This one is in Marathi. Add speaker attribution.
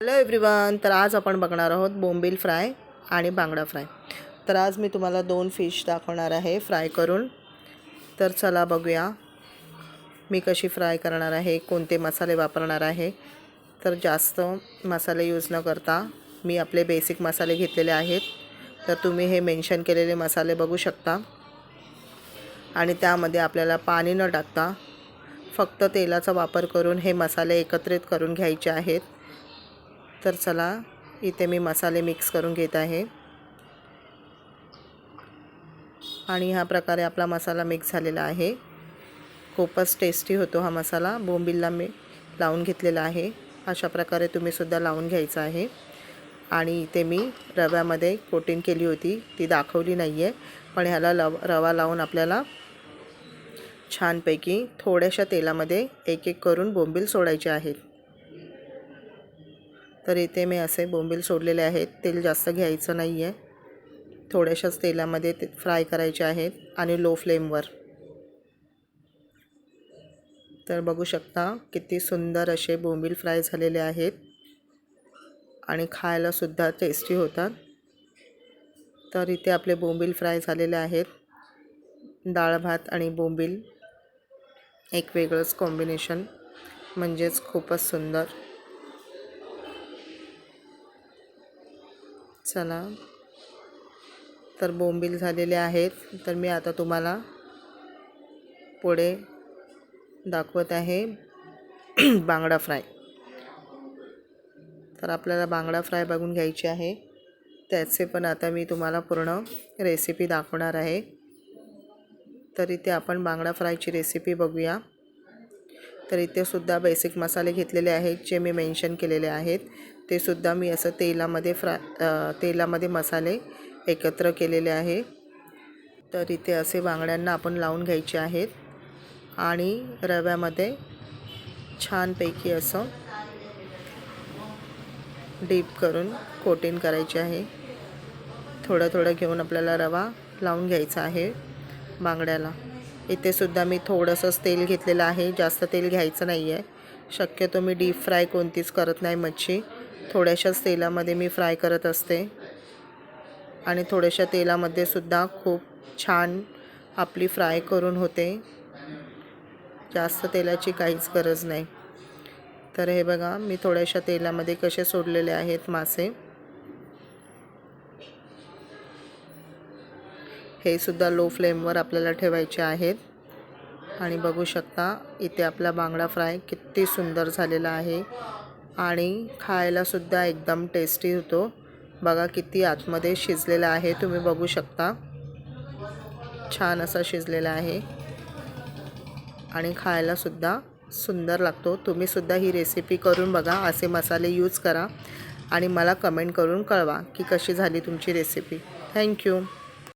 Speaker 1: हॅलो एव्हरीवन, तर आज आपण बघणार आहोत बोंबील फ्राय आणि बांगडा फ्राय। तर आज मी तुम्हाला 2 फिश दाखवणार आहे फ्राय करून। तर चला बघूया मी कशी फ्राय करणार आहे, कोणते मसाले वापरणार आहे। तर जास्त मसाले यूज न करता मी आपले बेसिक मसाले घेतलेले आहेत। तर तुम्ही हे मेन्शन केलेले मसाले बघू शकता आणि त्यामध्ये आपल्याला पाणी न टाकता फक्त तेलाचा वापर करून हे मसाले एकत्रित करून घ्यायचे आहेत। तर चला इथे मी मसाले मिक्स करून घेत आहे आणि ह्या प्रकारे आपला मसाला मिक्स झालेला आहे। खूपच टेस्टी होतो हा मसाला। बोंबीलला मी लावून घेतलेला आहे, अशा प्रकारे तुम्ही सुद्धा लावून घ्यायचा आहे। आणि इथे मी रव्यामध्ये कोटिंग केली होती, ती दाखवली नाही आहे, पण ह्याला रवा लावून आपल्याला छानपैकी थोड्याशा तेलामध्ये एक एक करून बोंबील सोडायचे आहेत। तर इथे मी असे बोंबील सोडलेले आहेत। तेल जास्त घ्यायचं नाही आहे, थोड्याशाच तेलामध्ये ते फ्राय करायचे आहेत आणि लो फ्लेमवर। तर बघू शकता किती सुंदर असे बोंबील फ्राय झालेले आहेत आणि खायला सुद्धा टेस्टी होतात। तर इथे आपले बोंबील फ्राय झालेले आहेत। डाळ भात आणि बोंबील एक वेगळंच कॉम्बिनेशन, म्हणजेच खूपच सुंदर। चला, तर बोंबील झालेले आहेत। तर मी आता तुम्हाला पुढे दाखवत आहे बांगडा फ्राय। तर आपल्याला बांगडा फ्राय बघून घ्यायची आहे, त्याचे पण आता मी तुम्हाला पूर्ण रेसिपी दाखवणार आहे। तर इथे आपण बांगडा फ्रायची रेसिपी बघूया। तर इथे सुद्धा बेसिक मसाले घेतलेले आहेत, जे मी मेन्शन केलेले आहेत। ते सुद्धा मी असं तेलामध्ये मसाले एकत्र केलेले आहे। तर इथे असे बांगड्यांना आपण लावून घ्यायचे आहेत आणि रव्यामध्ये छानपैकी असं डीप करून कोटिंग करायचे आहे। थोडं थोडं घेऊन आपल्याला रवा लावून घ्यायचा आहे बांगड्याला। इथे सुद्धा मी थोडंसंच तेल घेतलेलं आहे, जास्त तेल घ्यायचं नाही आहे। शक्यतो मी डीप फ्राय कोणतीच करत नाही मच्छी, थोड्याशाच तेलामध्ये मी फ्राय करत असते आणि थोड्याशा तेलामध्ये सुद्धा खूप छान आपली फ्राय करून होते, जास्त तेलाची काहीच गरज नाही। तर हे बघा मी थोड्याशा तेलामध्ये कसे सोडलेले आहेत मासे। हे सुद्धा लो फ्लेमवर आपल्याला ठेवायचे आहेत आणि बघू शकता इथे आपला बांगडा फ्राय किती सुंदर झालेला आहे आणि खायला सुद्धा एकदम टेस्टी होतो। बघा किती आतमध्ये शिजलेला आहे, तुम्ही बघू शकता छान असा शिजलेला आहे आणि खायला सुद्धा सुंदर लागतो। तुम्ही सुद्धा ही रेसिपी करून बघा, असे मसाले यूज करा आणि मला कमेंट करून कळवा की कशी झाली तुमची रेसिपी। थँक्यू।